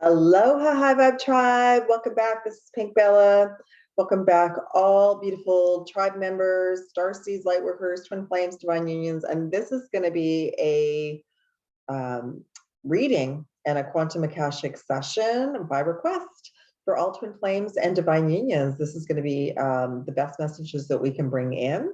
Aloha, High Vibe Tribe. Welcome back. This is Pink Bella. Welcome back, all beautiful tribe members, starseeds, light workers, twin flames, divine unions. And this is going to be a reading and a quantum AKASHIC session by request for all twin flames and divine unions. This is going to be the best messages that we can bring in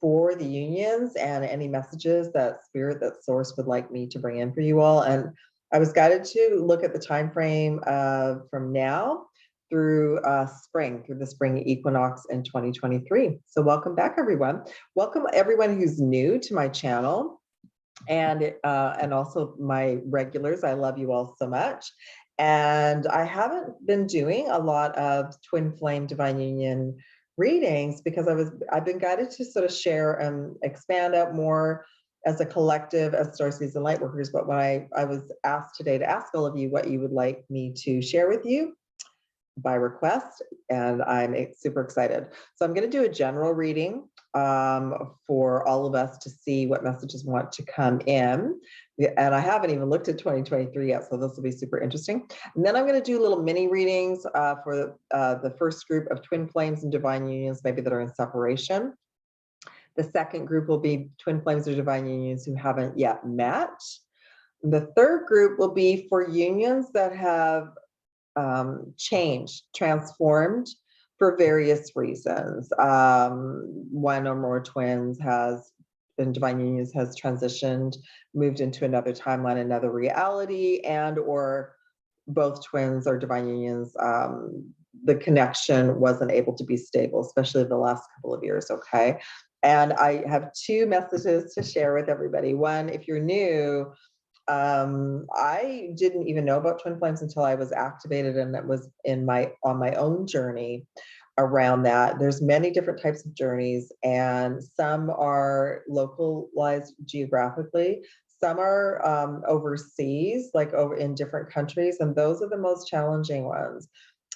for the unions and any messages that spirit, that source would like me to bring in for you all. And I was guided to look at the time frame from now through through the spring equinox in 2023. So welcome back, everyone. Welcome everyone who's new to my channel, and also my regulars. I love you all so much. And I haven't been doing a lot of twin flame divine union readings because I've been guided to sort of share and expand out more as a collective as starseeds and lightworkers. But when I was asked today to ask all of you what you would like me to share with you by request, and I'm super excited. So I'm going to do a general reading for all of us to see what messages want to come in. And I haven't even looked at 2023 yet, so this will be super interesting. And then I'm going to do little mini readings for the first group of twin flames and divine unions, maybe that are in separation. The second group will be twin flames or divine unions who haven't yet met. The third group will be for unions that have changed, transformed for various reasons. One or more twins in divine unions has transitioned, moved into another timeline, another reality, and or both twins or divine unions, the connection wasn't able to be stable, especially the last couple of years, okay? And I have two messages to share with everybody. One, if you're new, I didn't even know about twin flames until I was activated, and that was on my own journey around that. There's many different types of journeys, and some are localized geographically. Some are overseas, like over in different countries, and those are the most challenging ones.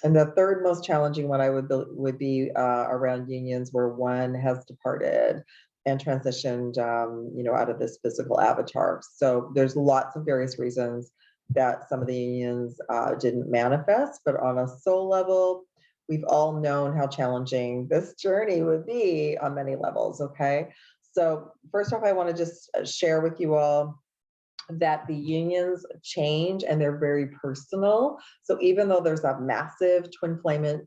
And the third most challenging one would be around unions where one has departed and transitioned, out of this physical avatar. So there's lots of various reasons that some of the unions didn't manifest, but on a soul level, we've all known how challenging this journey would be on many levels, okay? So first off, I want to just share with you all that the unions change and they're very personal. So even though there's a massive twin flame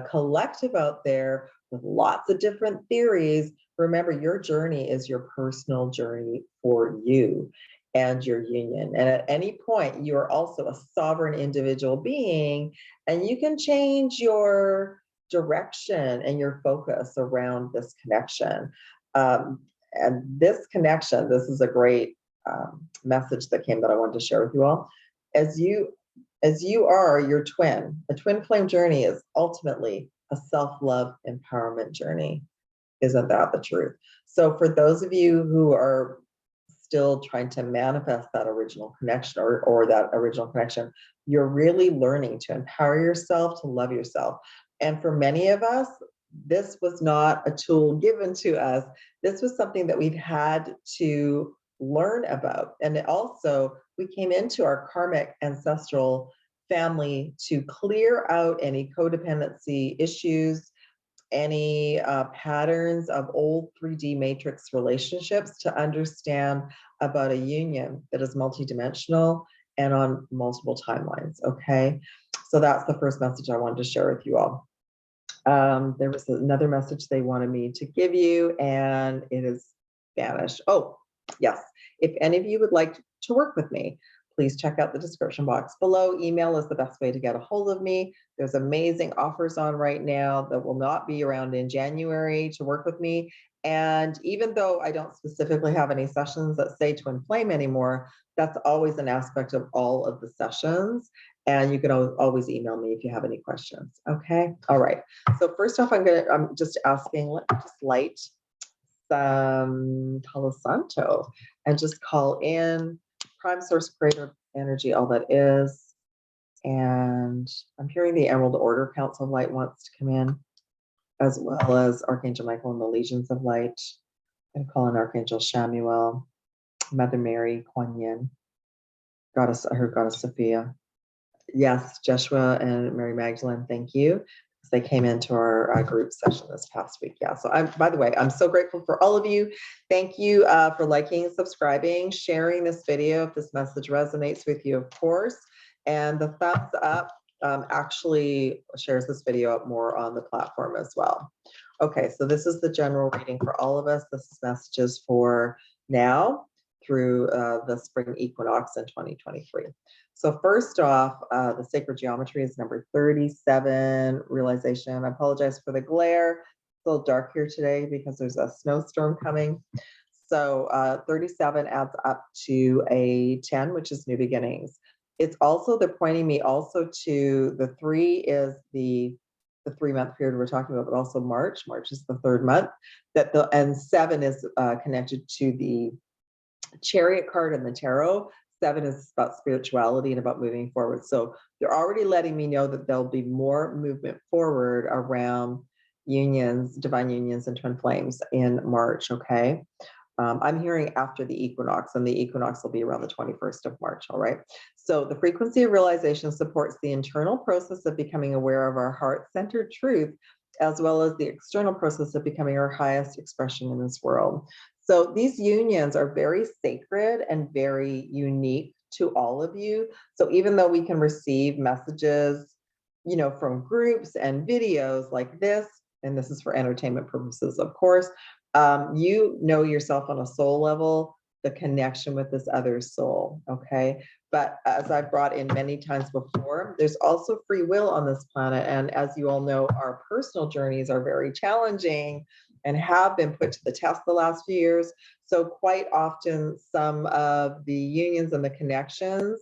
collective out there with lots of different theories, remember your journey is your personal journey for you and your union. And at any point, you are also a sovereign individual being, and you can change your direction and your focus around this connection. And this connection, this is a great message that came that I wanted to share with you all. As you are your twin, a twin flame journey is ultimately a self-love empowerment journey. Isn't that the truth? So for those of you who are still trying to manifest that original connection or that original connection, you're really learning to empower yourself, to love yourself. And for many of us, this was not a tool given to us. This was something that we've had to learn about. And also, we came into our karmic ancestral family to clear out any codependency issues, any patterns of old 3D matrix relationships, to understand about a union that is multidimensional and on multiple timelines, okay? So that's the first message I wanted to share with you all. There was another message they wanted me to give you, and it is Spanish. Oh, yes. If any of you would like to work with me, please check out the description box below. Email is the best way to get a hold of me. There's amazing offers on right now that will not be around in January to work with me. And even though I don't specifically have any sessions that say twin flame anymore, that's always an aspect of all of the sessions. And you can always email me if you have any questions. Okay. All right. So first off, I'm just asking, let me just light some Palo Santo and just call in prime source creator energy, all that is. And I'm hearing the Emerald Order Council of Light wants to come in, as well as Archangel Michael and the Legions of Light. And call in Archangel Shamuel, Mother Mary, Kuan Yin, her goddess Sophia, Yes, Joshua and Mary Magdalene, thank you. They came into our group session this past week. Yeah. So by the way, I'm so grateful for all of you. Thank you for liking, subscribing, sharing this video if this message resonates with you, of course. And the thumbs up actually shares this video up more on the platform as well. Okay, so this is the general reading for all of us. This is messages for now through the spring equinox in 2023. So first off, the sacred geometry is number 37, realization. I apologize for the glare. It's a little dark here today because there's a snowstorm coming. So 37 adds up to a 10, which is new beginnings. It's also, they're pointing me also to the 3 is the 3-month period we're talking about, but also March. March is the 3rd month. And 7 is connected to the Chariot card in the tarot. 7 is about spirituality and about moving forward. So they're already letting me know that there'll be more movement forward around unions, divine unions, and twin flames in March. Okay. I'm hearing after the equinox, and the equinox will be around the 21st of March. All right. So the frequency of realization supports the internal process of becoming aware of our heart-centered truth, as well as the external process of becoming our highest expression in this world. So these unions are very sacred and very unique to all of you. So even though we can receive messages, you know, from groups and videos like this, and this is for entertainment purposes, of course, you know yourself on a soul level, the connection with this other soul, okay? But as I've brought in many times before, there's also free will on this planet. And as you all know, our personal journeys are very challenging and have been put to the test the last few years. So quite often, some of the unions and the connections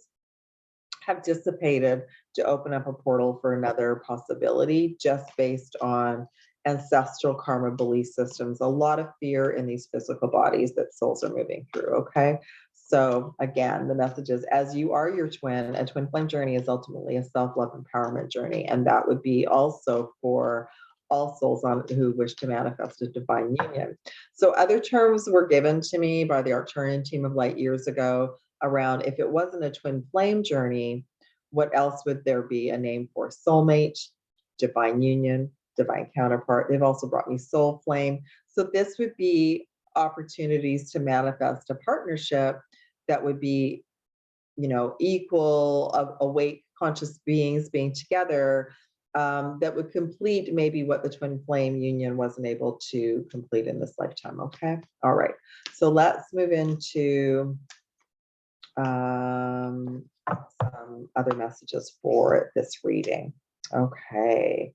have dissipated to open up a portal for another possibility just based on ancestral karma belief systems, a lot of fear in these physical bodies that souls are moving through, okay? So again, the message is, as you are your twin, a twin flame journey is ultimately a self-love empowerment journey. And that would be also for all souls who wish to manifest a divine union. So other terms were given to me by the Arcturian team of light years ago around, if it wasn't a twin flame journey, what else would there be a name for? Soulmate, divine union, divine counterpart. They've also brought me soul flame. So this would be opportunities to manifest a partnership that would be, you know, equal, awake, conscious beings being together, that would complete maybe what the twin flame union wasn't able to complete in this lifetime. Okay. All right. So let's move into some other messages for this reading. Okay.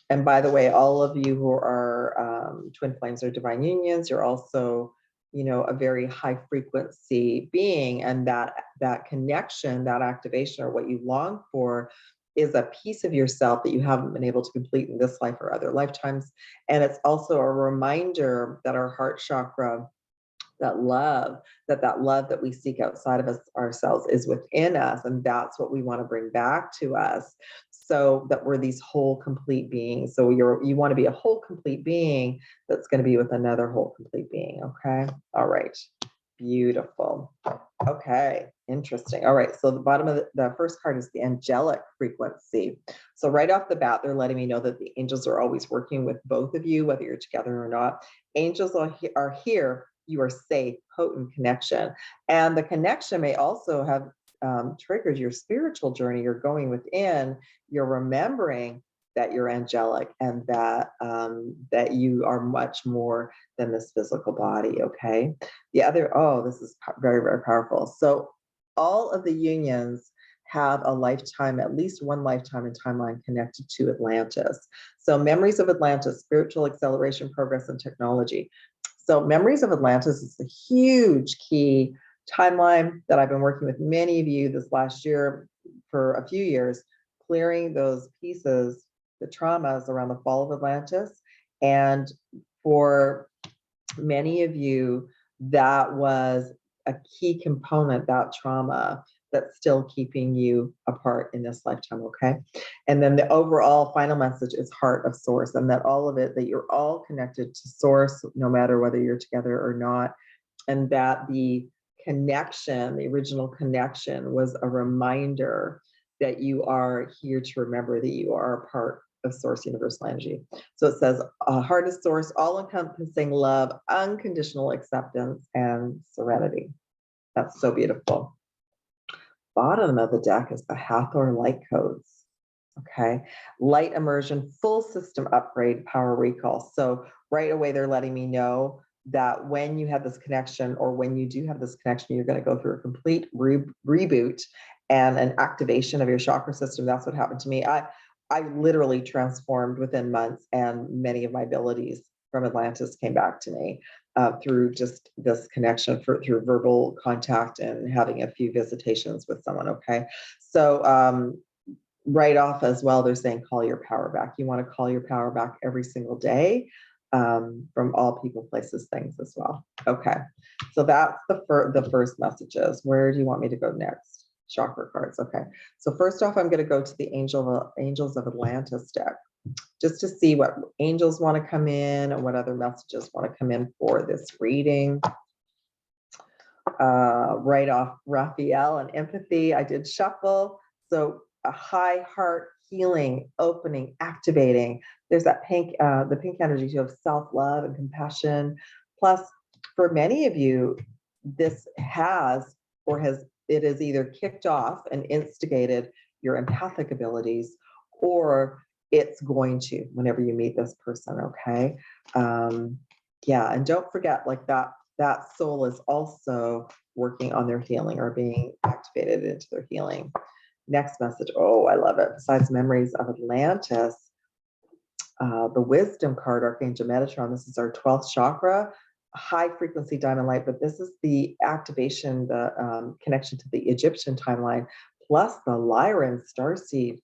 And by the way, all of you who are twin flames or divine unions, you're also, you know, a very high frequency being, and that connection, that activation, or what you long for, is a piece of yourself that you haven't been able to complete in this life or other lifetimes. And it's also a reminder that our heart chakra, that love that we seek outside of us ourselves is within us, and that's what we want to bring back to us, so that we're these whole complete beings. So you want to be a whole complete being that's going to be with another whole complete being. Okay. All right. Beautiful. Okay. Interesting. All right. So the bottom of the first card is the angelic frequency. So right off the bat, they're letting me know that the angels are always working with both of you, whether you're together or not. Angels are here. You are safe, potent connection. And the connection may also have triggered your spiritual journey. You're going within, you're remembering that you're angelic, and that that you are much more than this physical body. Okay. The other, oh, this is very, very powerful. So all of the unions have a lifetime, at least one lifetime and timeline connected to Atlantis. So memories of Atlantis, spiritual acceleration, progress, and technology. So memories of Atlantis is a huge key timeline that I've been working with many of you this last year for a few years, clearing those pieces, the traumas around the fall of Atlantis. And for many of you, that was a key component, that trauma, that's still keeping you apart in this lifetime. Okay. And then the overall final message is heart of source, and that all of it, that you're all connected to source, no matter whether you're together or not. And that the connection, the original connection, was a reminder that you are here to remember that you are a part of source universal energy. So it says, heart is source, all-encompassing love, unconditional acceptance, and serenity. That's so beautiful. Bottom of the deck is the Hathor light codes. Okay, light immersion, full system upgrade, power recall. So right away, they're letting me know that when you have this connection, or when you do have this connection, you're going to go through a complete reboot and an activation of your chakra system. That's what happened to me. I literally transformed within months, and many of my abilities from Atlantis came back to me through just this connection, through verbal contact and having a few visitations with someone. Okay, so right off as well, they're saying call your power back. You want to call your power back every single day from all people, places, things as well. Okay, so that's the first messages. Where do you want me to go next? Chakra cards. Okay, so first off, I'm going to go to the Angels of Atlantis deck, just to see what angels want to come in and what other messages want to come in for this reading. Right off, Raphael and empathy. I did shuffle. So a high heart, healing, opening, activating. There's that pink, the pink energy too, of self-love and compassion. Plus, for many of you, this has either kicked off and instigated your empathic abilities, or it's going to whenever you meet this person. Okay, yeah, and don't forget, like that soul is also working on their healing, or being activated into their healing. Next message. Oh, I love it. Besides memories of Atlantis, the wisdom card, Archangel Metatron. This is our 12th chakra, high frequency diamond light, but this is the activation, the connection to the Egyptian timeline, plus the Lyran starseed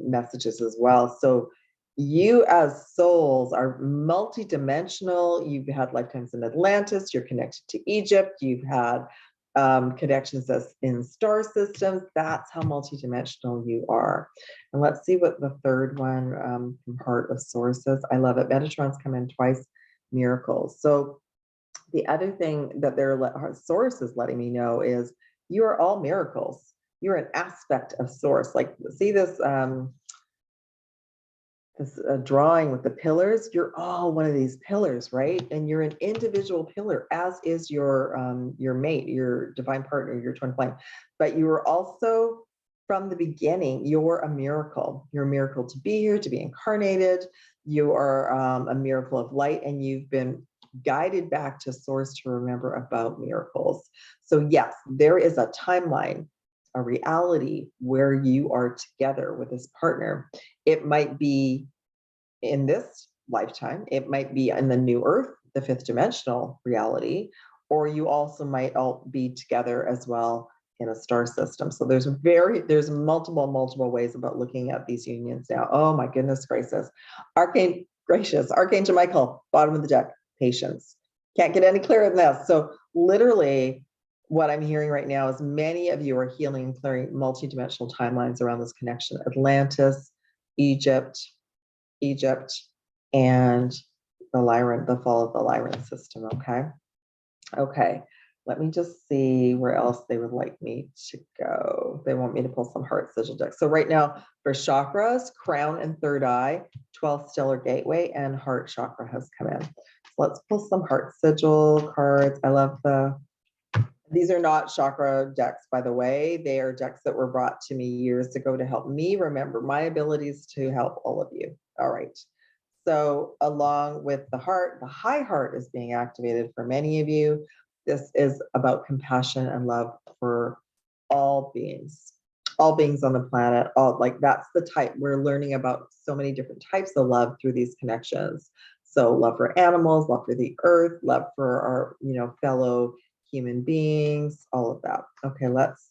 messages as well. So you as souls are multidimensional. You've had lifetimes in Atlantis, you're connected to Egypt, you've had connections as in star systems. That's how multidimensional you are. And let's see what the third one from Heart of Sources. I love it. Metatron's come in twice, miracles. So the other thing that their source is letting me know is you are all miracles. You're an aspect of source. Like, see this drawing with the pillars? You're all one of these pillars, right? And you're an individual pillar, as is your mate, your divine partner, your twin flame. But you are also, from the beginning, you're a miracle. You're a miracle to be here, to be incarnated. You are a miracle of light, and you've been guided back to source to remember about miracles. So yes, there is a timeline, a reality where you are together with this partner. It might be in this lifetime, it might be in the new earth, the fifth dimensional reality, or you also might all be together as well in a star system. So there's multiple ways about looking at these unions now. Oh my goodness gracious. Archangel Michael, bottom of the deck, patience. Can't get any clearer than this. So literally, what I'm hearing right now is many of you are healing and clearing multidimensional timelines around this connection. Atlantis, Egypt, and the Lyran, the fall of the Lyran system. Okay. Okay. Let me just see where else they would like me to go. They want me to pull some heart sigil decks. So right now for chakras, crown and third eye, 12th stellar gateway, and heart chakra has come in. So let's pull some heart sigil cards. I love these are not chakra decks, by the way. They are decks that were brought to me years ago to help me remember my abilities to help all of you. All right. So along with the heart, the high heart is being activated for many of you. This is about compassion and love for all beings on the planet. That's the type. We're learning about so many different types of love through these connections. So love for animals, love for the earth, love for our, fellow human beings, all of that. Okay, let's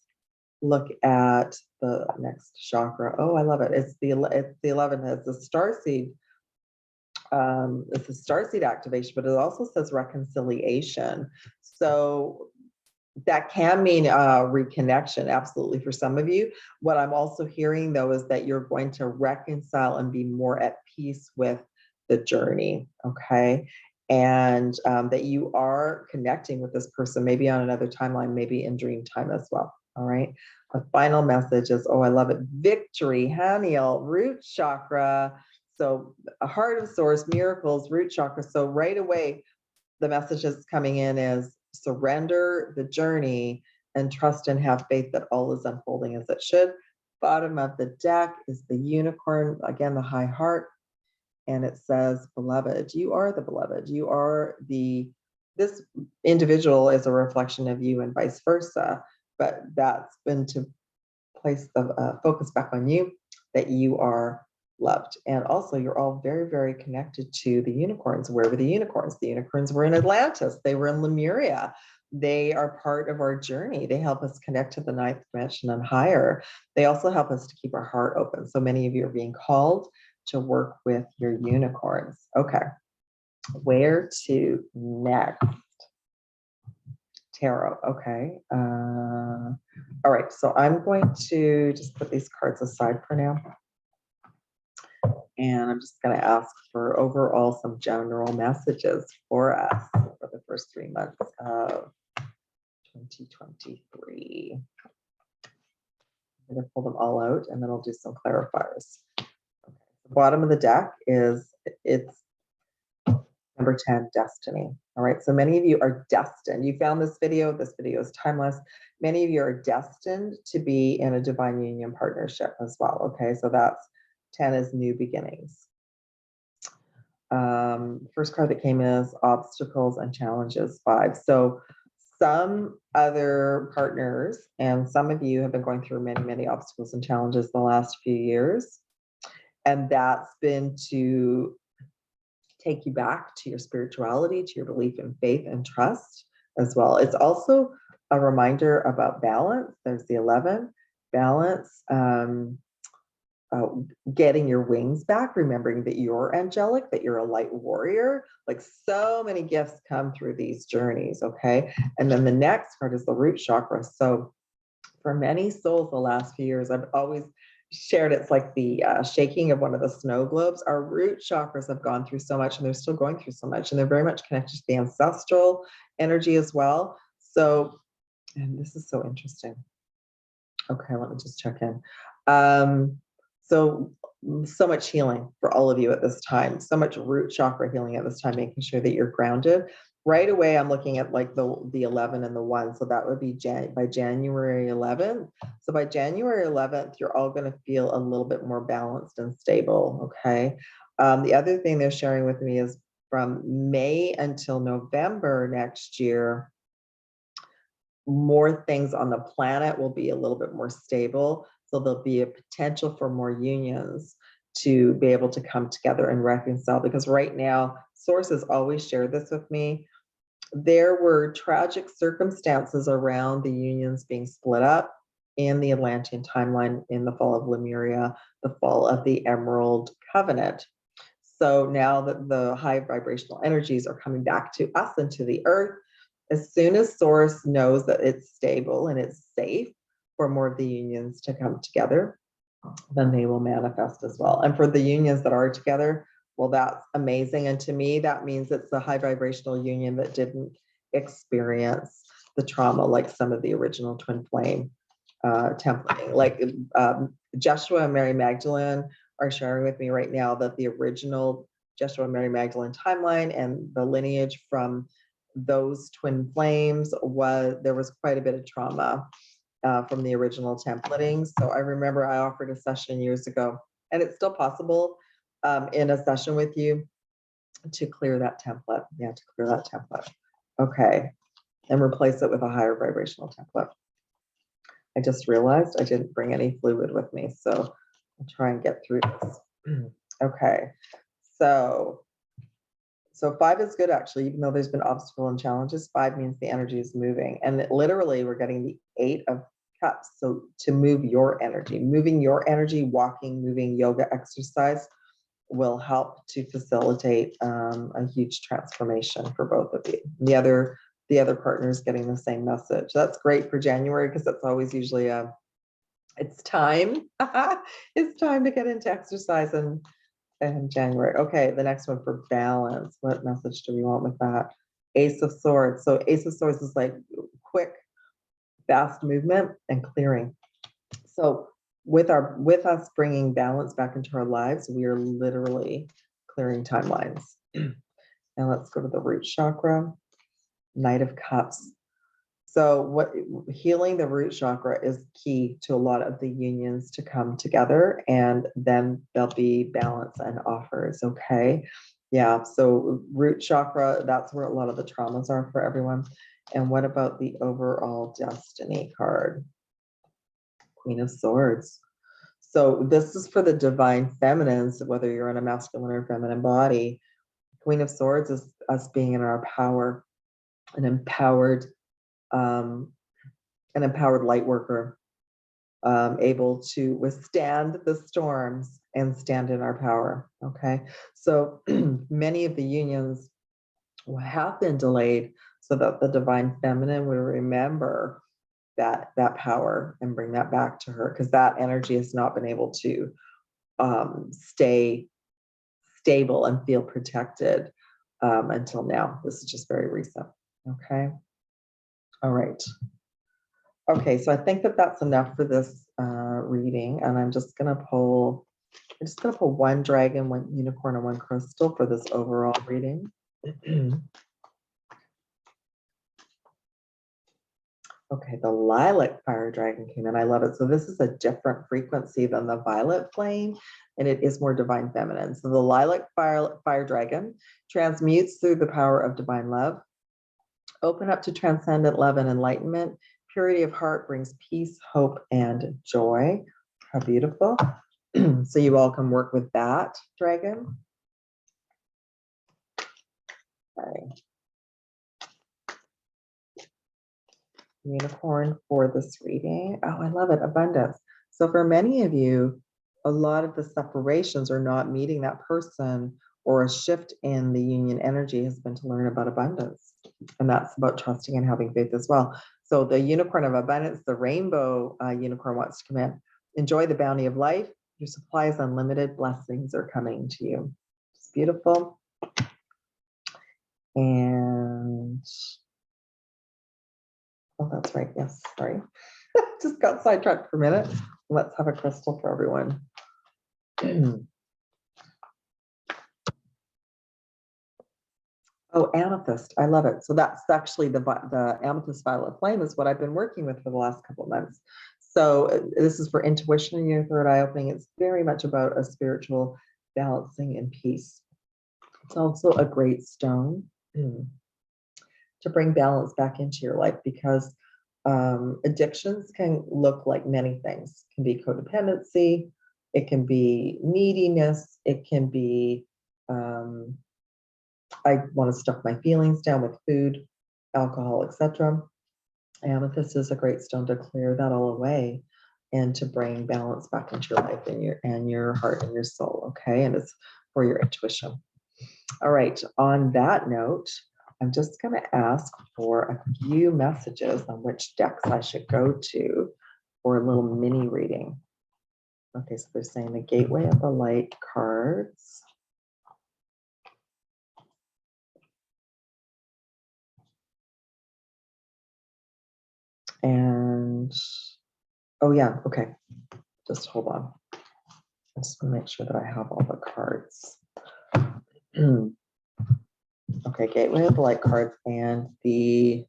look at the next chakra. Oh, I love it. It's the 11th. It's the starseed. It's a starseed activation, but it also says reconciliation. So that can mean reconnection, absolutely, for some of you. What I'm also hearing, though, is that you're going to reconcile and be more at peace with the journey, okay? And that you are connecting with this person, maybe on another timeline, maybe in dream time as well, All right. The final message is, oh, I love it. Victory, Haniel, root chakra. So a heart of source, miracles, root chakra. So right away, the message that's coming in is surrender the journey and trust and have faith that all is unfolding as it should. Bottom of the deck is the unicorn, again, the high heart. And it says, beloved, you are the beloved. You are this individual is a reflection of you and vice versa. But that's been to place the focus back on you, that you are loved. And also you're all very, very connected to the unicorns. Where were the unicorns? The unicorns were in Atlantis. They were in Lemuria. They are part of our journey. They help us connect to the ninth dimension and higher. They also help us to keep our heart open. So many of you are being called to work with your unicorns. Okay, where to next? Tarot. Okay. All right. So I'm going to just put these cards aside for now. And I'm just going to ask for overall some general messages for us for the first 3 months of 2023. I'm going to pull them all out and then I'll do some clarifiers. Okay. The bottom of the deck is it's number 10, destiny. All right, so many of you are destined. You found this video is timeless. Many of you are destined to be in a divine union partnership as well. Okay, so that's 10 is new beginnings. First card that came is obstacles and challenges, 5. So some other partners and some of you have been going through many, many obstacles and challenges the last few years. And that's been to take you back to your spirituality, to your belief in faith and trust as well. It's also a reminder about balance. There's the 11, balance, getting your wings back, remembering that you're angelic, that you're a light warrior. Like so many gifts come through these journeys, okay? And then the next part is the root chakra. So for many souls the last few years, I've always shared it's like the shaking of one of the snow globes. Our root chakras have gone through so much and they're still going through so much, and they're very much connected to the ancestral energy as well. So, and this is so interesting. Okay, let me just check in. So much healing for all of you at this time, so much root chakra healing at this time, making sure that you're grounded. Right away, I'm looking at like the 11 and the 1. So that would be by January 11th. So by January 11th, you're all going to feel a little bit more balanced and stable. Okay. The other thing they're sharing with me is from May until November next year, more things on the planet will be a little bit more stable. So there'll be a potential for more unions to be able to come together and reconcile. Because right now, sources always share this with me. There were tragic circumstances around the unions being split up in the Atlantean timeline, in the fall of Lemuria, the fall of the Emerald Covenant. So now that the high vibrational energies are coming back to us and to the earth, as soon as source knows that it's stable and it's safe for more of the unions to come together, then they will manifest as well. And for the unions that are together, well, that's amazing. And to me, that means it's a high vibrational union that didn't experience the trauma like some of the original twin flame templating. Like Joshua and Mary Magdalene are sharing with me right now that the original Joshua and Mary Magdalene timeline and the lineage from those twin flames there was quite a bit of trauma from the original templating. So I remember I offered a session years ago, and it's still possible in a session with you to clear that template. Yeah, to clear that template. Okay, and replace it with a higher vibrational template. I just realized I didn't bring any fluid with me, so I'll try and get through this. Okay, so 5 is good, actually, even though there's been obstacle and challenges. 5 means the energy is moving, and literally we're getting the 8 of Cups. So to move your energy, moving your energy, walking, moving, yoga, exercise will help to facilitate a huge transformation for both of you. The other partner is getting the same message. That's great for January, because that's always usually it's time. It's time to get into exercise in January. Okay, the next one for balance. What message do we want with that? Ace of Swords. So Ace of Swords is like quick fast movement and clearing. So with us bringing balance back into our lives, we are literally clearing timelines. And let's go to the root chakra, Knight of Cups. So what healing the root chakra is key to a lot of the unions to come together, and then there'll be balance and offers. Okay. Yeah. So root chakra, that's where a lot of the traumas are for everyone. And what about the overall destiny card? Queen of Swords. So this is for the divine feminines, whether you're in a masculine or feminine body. Queen of Swords is us being in our power, an empowered light worker, able to withstand the storms and stand in our power. Okay, so many of the unions have been delayed so that the divine feminine will remember that power and bring that back to her, because that energy has not been able to stay stable and feel protected until now. This is just very recent. Okay. All right. Okay, so I think that that's enough for this reading, and I'm just gonna pull one dragon, one unicorn, and one crystal for this overall reading. Okay, the lilac fire dragon came in. I love it. So this is a different frequency than the violet flame, and it is more divine feminine. So the lilac fire dragon transmutes through the power of divine love. Open up to transcendent love and enlightenment. Purity of heart brings peace, hope, and joy. How beautiful. So you all can work with that, dragon. Okay. Unicorn for this reading. Oh, I love it. Abundance. So for many of you, a lot of the separations or not meeting that person or a shift in the union energy has been to learn about abundance. And that's about trusting and having faith as well. So the unicorn of abundance, the rainbow unicorn wants to come in. Enjoy the bounty of life. Your supply is unlimited. Blessings are coming to you. It's beautiful. And oh, that's right. Yes, sorry. Just got sidetracked for a minute. Let's have a crystal for everyone. Oh, amethyst. I love it. So that's actually the amethyst violet flame is what I've been working with for the last couple of months. So this is for intuition and your third eye opening. It's very much about a spiritual balancing and peace. It's also a great stone to bring balance back into your life, because addictions can look like many things. It can be codependency, it can be neediness, it can be I want to stuff my feelings down with food, alcohol, etc. Amethyst is a great stone to clear that all away and to bring balance back into your life and your heart and your soul. Okay, and it's for your intuition. All right. On that note, I'm just going to ask for a few messages on which decks I should go to for a little mini reading. Okay, so they're saying the Gateway of the Light cards. And, oh yeah, okay. Just hold on. I just want to make sure that I have all the cards. Okay, Gateway of the Light cards and the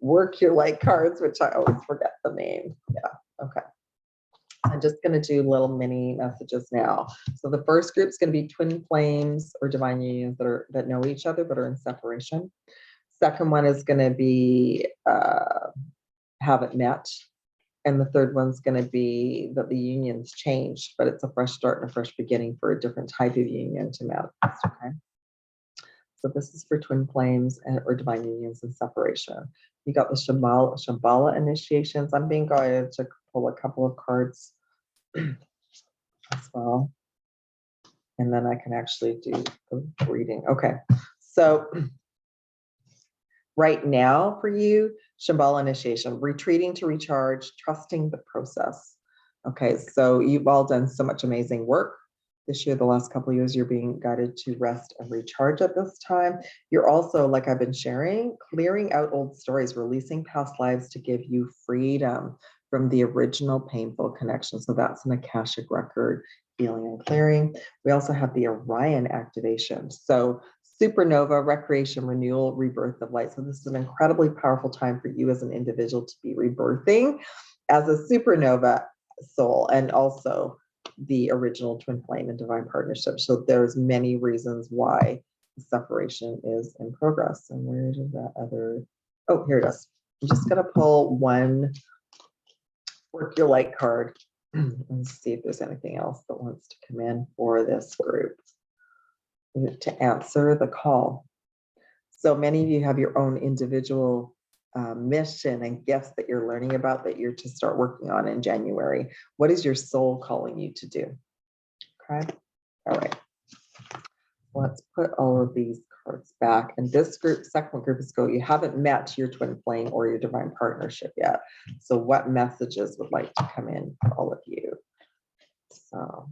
Work Your Light cards, which I always forget the name. Yeah, okay. I'm just going to do little mini messages now. So the first group is going to be twin flames or divine unions that know each other but are in separation. Second one is going to be haven't met. And the third one's going to be that the union's changed, but it's a fresh start and a fresh beginning for a different type of union to manifest. Okay. So this is for twin flames or divine unions and separation. You got the Shambhala initiations. I'm being guided to pull a couple of cards as well. And then I can actually do the reading. Okay. So right now for you, Shambhala initiation, retreating to recharge, trusting the process. Okay, so you've all done so much amazing work. this year, the last couple of years, you're being guided to rest and recharge at this time. You're also, like I've been sharing, clearing out old stories, releasing past lives to give you freedom from the original painful connection. So that's an Akashic record, healing and clearing. We also have the Orion activation. So supernova, recreation, renewal, rebirth of light. So this is an incredibly powerful time for you as an individual to be rebirthing as a supernova soul, and also the original twin flame and divine partnership. So there's many reasons why the separation is in progress. And where did that other, oh, here it is. I'm just gonna pull one work your light card and see if there's anything else that wants to come in for this group to answer the call. So many of you have your own individual mission and gifts that you're learning about that you're to start working on in January. What is your soul calling you to do? Okay. All right. Let's put all of these cards back. And this group, second group is go. You haven't met your twin flame or your divine partnership yet. So what messages would like to come in for all of you? So,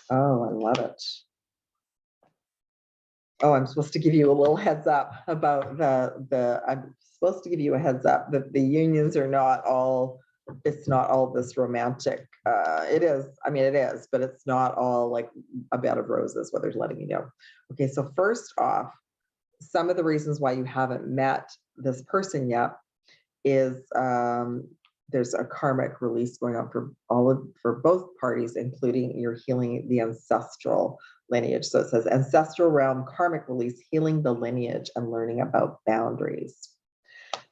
oh, I love it. Oh, I'm supposed to give you a little heads up about I'm supposed to give you a heads up that the unions are not all, it's not all this romantic. It is, I mean, it is, but it's not all like a bed of roses, what they're letting you know. Okay, so first off, some of the reasons why you haven't met this person yet is there's a karmic release going on for both parties, including you're healing the ancestral lineage. So it says ancestral realm karmic release, healing the lineage and learning about boundaries.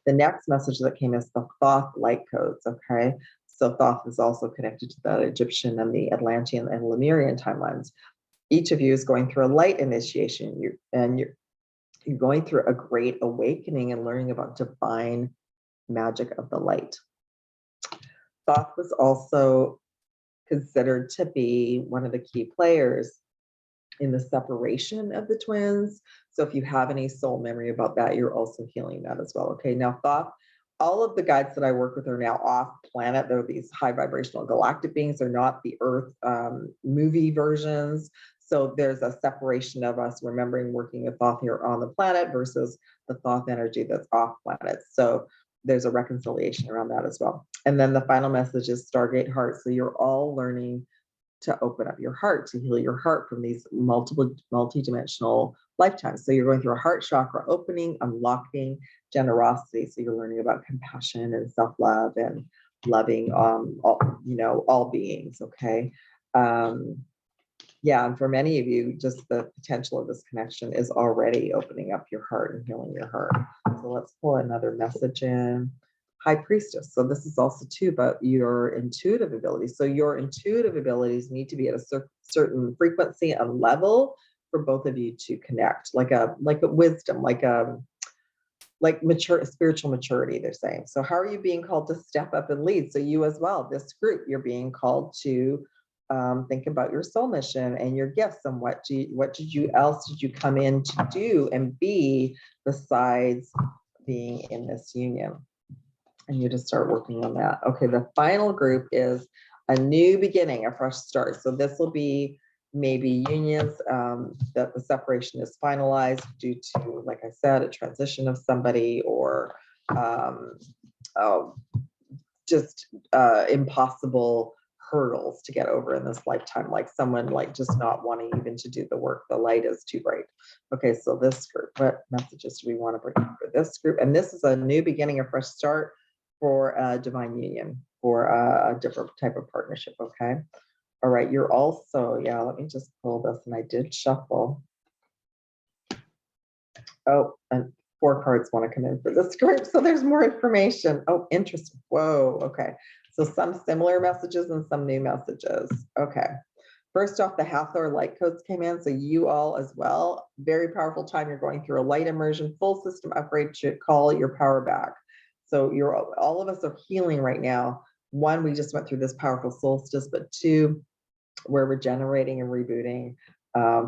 The next message that came is the Thoth light codes. Okay, so Thoth is also connected to the Egyptian and the Atlantean and Lemurian timelines. Each of you is going through a light initiation. You're going through a great awakening and learning about divine magic of the light. Thoth was also considered to be one of the key players in the separation of the twins. So if you have any soul memory about that, you're also healing that as well. Okay, now Thoth, all of the guides that I work with are now off planet. They're these high vibrational galactic beings. They're not the Earth movie versions. So there's a separation of us remembering working with Thoth here on the planet versus the Thoth energy that's off planet. So there's a reconciliation around that as well. And then the final message is Stargate Heart. So you're all learning to open up your heart, to heal your heart from these multi-dimensional lifetimes. So you're going through a heart chakra opening, unlocking generosity. So you're learning about compassion and self-love and loving all beings. Okay. Yeah, and for many of you, just the potential of this connection is already opening up your heart and healing your heart. So let's pull another message in. High Priestess. So this is also too about your intuitive abilities. So your intuitive abilities need to be at a certain frequency and level for both of you to connect, like a wisdom, like mature spiritual maturity, they're saying. So how are you being called to step up and lead? So you as well, this group, you're being called to think about your soul mission and your gifts and what else did you come in to do and be besides being in this union. And you just start working on that. Okay, the final group is a new beginning, a fresh start. So this will be maybe unions that the separation is finalized due to, like I said, a transition of somebody or just impossible hurdles to get over in this lifetime, like someone like just not wanting even to do the work. The light is too bright. Okay, so this group, what messages do we want to bring up for this group? And this is a new beginning, a fresh start for a divine union, for a different type of partnership. Okay. All right. You're also, yeah, let me just pull this, and I did shuffle. Oh, and 4 cards want to come in for this group. So there's more information. Oh, interesting. Whoa. Okay. So some similar messages and some new messages. Okay. First off, the Hathor light codes came in. So you all as well, very powerful time. You're going through a light immersion, full system upgrade to call your power back. So all of us are healing right now. 1, we just went through this powerful solstice, but 2, we're regenerating and rebooting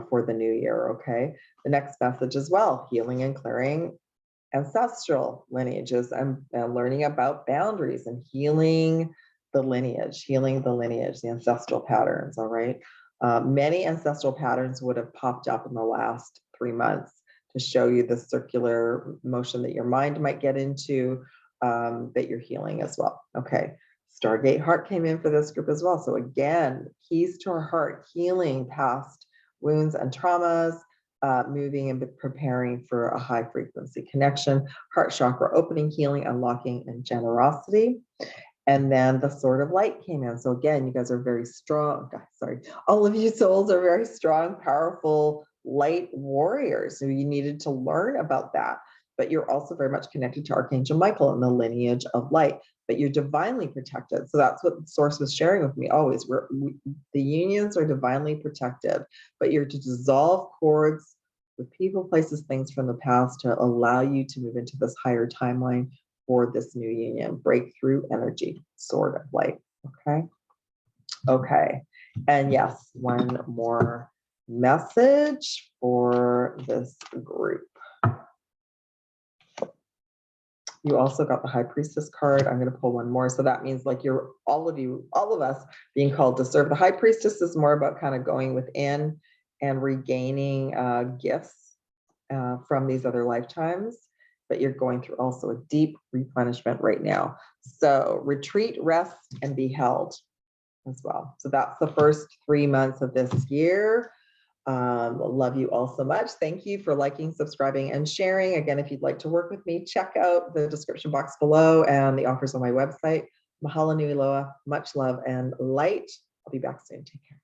for the new year. Okay. The next message as well, healing and clearing ancestral lineages and learning about boundaries and healing the lineage, healing the lineage, the ancestral patterns, all right? Many ancestral patterns would have popped up in the last 3 months to show you the circular motion that your mind might get into, that you're healing as well, okay? Stargate heart came in for this group as well. So again, keys to our heart, healing past wounds and traumas, moving and preparing for a high frequency connection, heart chakra opening, healing, unlocking, and generosity. And then the sword of light came in. So again, you guys are very strong. Sorry, all of you souls are very strong, powerful light warriors. So you needed to learn about that. But you're also very much connected to Archangel Michael and the lineage of light. But you're divinely protected. So that's what the source was sharing with me always. The unions are divinely protected, but you're to dissolve cords with people, places, things from the past to allow you to move into this higher timeline for this new union. Breakthrough energy, sword of light. Okay. Okay. And yes, one more message for this group. You also got the High Priestess card. I'm going to pull one more. So that means like you're all of us being called to serve. The High Priestess is more about kind of going within and regaining gifts from these other lifetimes, but you're going through also a deep replenishment right now. So retreat, rest, and be held as well. So that's the first 3 months of this year. Love you all so much. Thank you for liking, subscribing, and sharing. Again, if you'd like to work with me, check out the description box below and the offers on my website. Mahalo nui loa, much love and light. I'll be back soon. Take care.